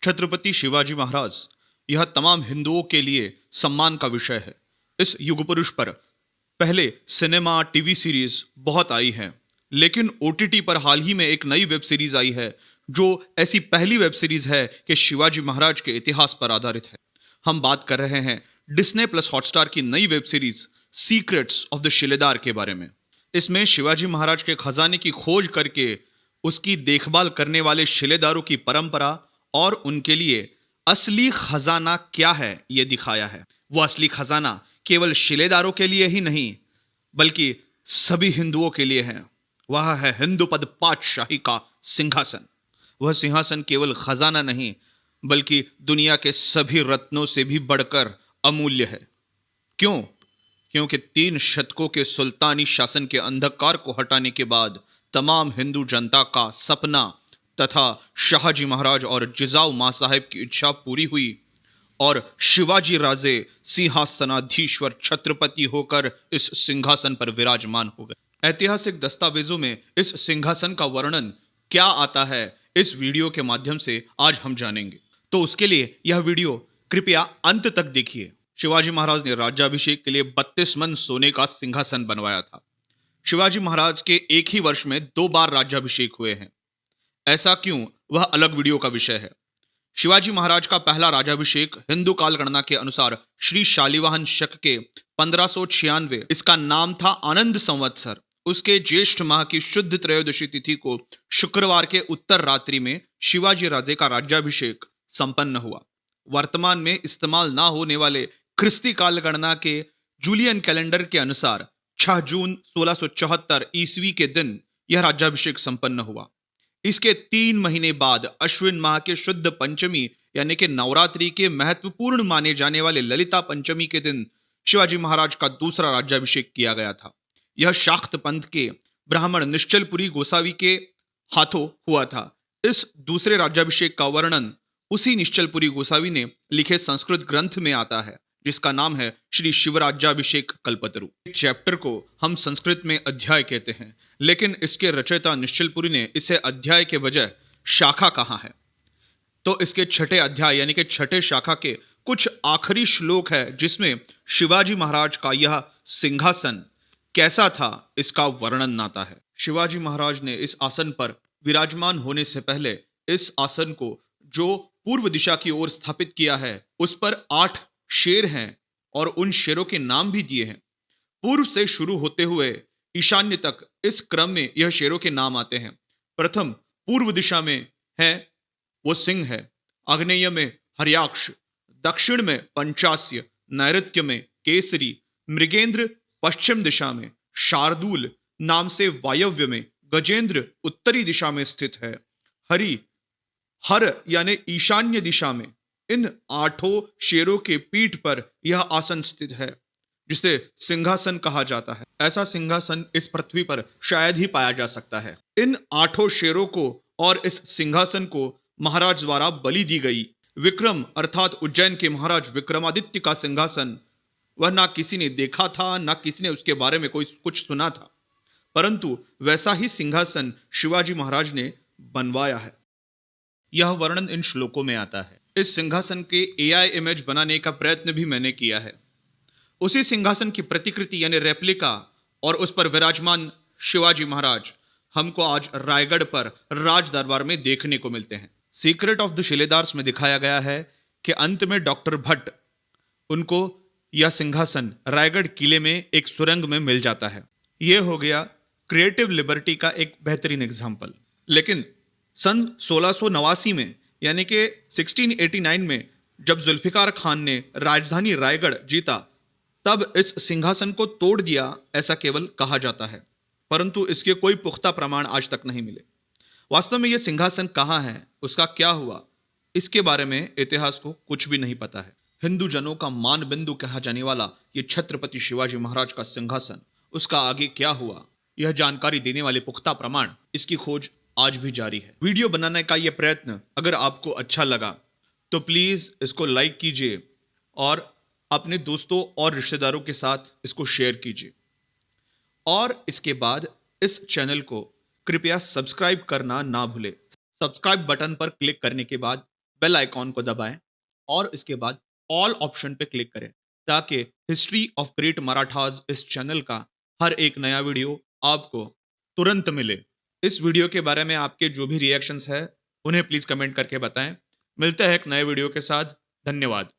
छत्रपति शिवाजी महाराज यह तमाम हिंदुओं के लिए सम्मान का विषय है। इस युग पुरुष पर पहले सिनेमा टीवी सीरीज बहुत आई हैं, लेकिन ओटीटी पर हाल ही में एक नई वेब सीरीज आई है जो ऐसी पहली वेब सीरीज है कि शिवाजी महाराज के इतिहास पर आधारित है। हम बात कर रहे हैं डिस्ने प्लस हॉटस्टार की नई web series secrets of the शिलेदार के बारे में। इसमें शिवाजी महाराज के खजाने की खोज करके उसकी देखभाल करने वाले शिलेदारों की परंपरा और उनके लिए असली खजाना क्या है यह दिखाया है। वो असली खजाना केवल शिलेदारों के लिए ही नहीं बल्कि सभी हिंदुओं के लिए है। वह है हिंदू पद पातशाही का सिंहासन। वह सिंहासन केवल खजाना नहीं बल्कि दुनिया के सभी रत्नों से भी बढ़कर अमूल्य है। क्यों? क्योंकि 3 शतकों के सुल्तानी शासन के अंधकार को हटाने के बाद तमाम हिंदू जनता का सपना तथा शाहजी महाराज और जिजाऊ मां साहेब की इच्छा पूरी हुई और शिवाजी राजे सिंहासनाधीश्वर छत्रपति होकर इस सिंहासन पर विराजमान हो गए। ऐतिहासिक दस्तावेजों में इस सिंहासन का वर्णन क्या आता है, इस वीडियो के माध्यम से आज हम जानेंगे। तो उसके लिए यह वीडियो कृपया अंत तक देखिए। शिवाजी महाराज ने राज्याभिषेक के लिए 32 मन सोने का सिंहासन बनवाया था। शिवाजी महाराज के एक ही वर्ष में 2 बार राज्याभिषेक हुए हैं। ऐसा क्यों, वह अलग वीडियो का विषय है। शिवाजी महाराज का पहला राज्याभिषेक हिंदू कालगणना के अनुसार श्री शालिवाहन शक के 1596, इसका नाम था आनंद संवत्सर। उसके ज्येष्ठ माह की शुद्ध त्रयोदशी तिथि को शुक्रवार के उत्तर रात्रि में शिवाजी राजे का राज्याभिषेक संपन्न हुआ। वर्तमान में इस्तेमाल ना होने वाले ख्रिस्ती कालगणना के जूलियन कैलेंडर के अनुसार 6 जून 1674 ईस्वी के दिन यह राज्याभिषेक संपन्न हुआ। इसके 3 महीने बाद अश्विन माह के शुद्ध पंचमी यानी कि नवरात्रि के महत्वपूर्ण माने जाने वाले ललिता पंचमी के दिन शिवाजी महाराज का दूसरा राज्याभिषेक किया गया था। यह शाक्त पंथ के ब्राह्मण निश्चलपुरी गोसावी के हाथों हुआ था। इस दूसरे राज्याभिषेक का वर्णन उसी निश्चलपुरी गोसावी ने लिखे संस्कृत ग्रंथ में आता है जिसका नाम है श्री शिवराज्याभिषेक कल्पतरु। चैप्टर को हम संस्कृत में अध्याय कहते हैं, लेकिन इसके रचयिता निश्चलपुरी ने इसे अध्याय के बजाय शाखा कहा है। तो इसके 6ठे अध्याय यानी कि 6ठे शाखा के कुछ आखिरी श्लोक है जिसमें शिवाजी महाराज का यह सिंहासन कैसा था इसका वर्णन आता है। शिवाजी महाराज ने इस आसन पर विराजमान होने से पहले इस आसन को जो पूर्व दिशा की ओर स्थापित किया है उस पर 8 शेर हैं और उन शेरों के नाम भी दिए हैं। पूर्व से शुरू होते हुए ईशान्य तक इस क्रम में यह शेरों के नाम आते हैं। प्रथम पूर्व दिशा में है वो सिंह है, आग्नेय में हर्याक्ष, दक्षिण में पंचास्य, नैऋत्य में केसरी, मृगेंद्र पश्चिम दिशा में, शार्दूल नाम से वायव्य में, गजेंद्र उत्तरी दिशा में स्थित है, हर यानी ईशान्य दिशा में। इन 8 शेरों के पीठ पर यह आसन स्थित है जिसे सिंहासन कहा जाता है। ऐसा सिंहासन इस पृथ्वी पर शायद ही पाया जा सकता है। इन 8 शेरों को और इस सिंहासन को महाराज द्वारा बलि दी गई। विक्रम अर्थात उज्जैन के महाराज विक्रमादित्य का सिंहासन वह ना किसी ने देखा था ना किसी ने उसके बारे में कोई कुछ सुना था, परंतु वैसा ही सिंहासन शिवाजी महाराज ने बनवाया है। यह वर्णन इन श्लोकों में आता है। इस सिंहासन के एआई इमेज बनाने का प्रयत्न भी मैंने किया है। उसी सिंहासन की प्रतिकृति यानी रेप्लिका और उस पर विराजमान शिवाजी महाराज हमको आज रायगढ़ पर राज दरबार में देखने को मिलते हैं। सीक्रेट ऑफ द शिलेदार्स में दिखाया गया है कि अंत में डॉक्टर भट्ट उनको यह सिंहासन रायगढ़ किले में एक सुरंग में मिल जाता है। यह हो गया क्रिएटिव लिबर्टी का एक बेहतरीन एग्जाम्पल। लेकिन सन 1689 में यानी कि 1689 में जब जुल्फिकार खान ने राजधानी रायगढ़ जीता तब इस सिंहासन को तोड़ दिया, ऐसा केवल कहा जाता है, परंतु इसके कोई पुख्ता प्रमाण आज तक नहीं मिले। वास्तव में यह सिंहासन कहाँ है, उसका क्या हुआ, इसके बारे में इतिहास को कुछ भी नहीं पता है। हिंदू जनों का मान बिंदु कहा जाने वाला ये छत्रपति शिवाजी महाराज का सिंहासन, उसका आगे क्या हुआ, यह जानकारी देने वाले पुख्ता प्रमाण, इसकी खोज आज भी जारी है। वीडियो बनाने का यह प्रयत्न अगर आपको अच्छा लगा तो प्लीज इसको लाइक कीजिए और अपने दोस्तों और रिश्तेदारों के साथ इसको शेयर कीजिए। और इसके बाद इस चैनल को कृपया सब्सक्राइब करना ना भूलें। सब्सक्राइब बटन पर क्लिक करने के बाद बेल आइकॉन को दबाएं और इसके बाद ऑल ऑप्शन पे क्लिक करें ताकि हिस्ट्री ऑफ ग्रेट मराठास इस चैनल का हर एक नया वीडियो आपको तुरंत मिले। इस वीडियो के बारे में आपके जो भी रिएक्शंस है उन्हें प्लीज़ कमेंट करके बताएं। मिलते हैं एक नए वीडियो के साथ। धन्यवाद।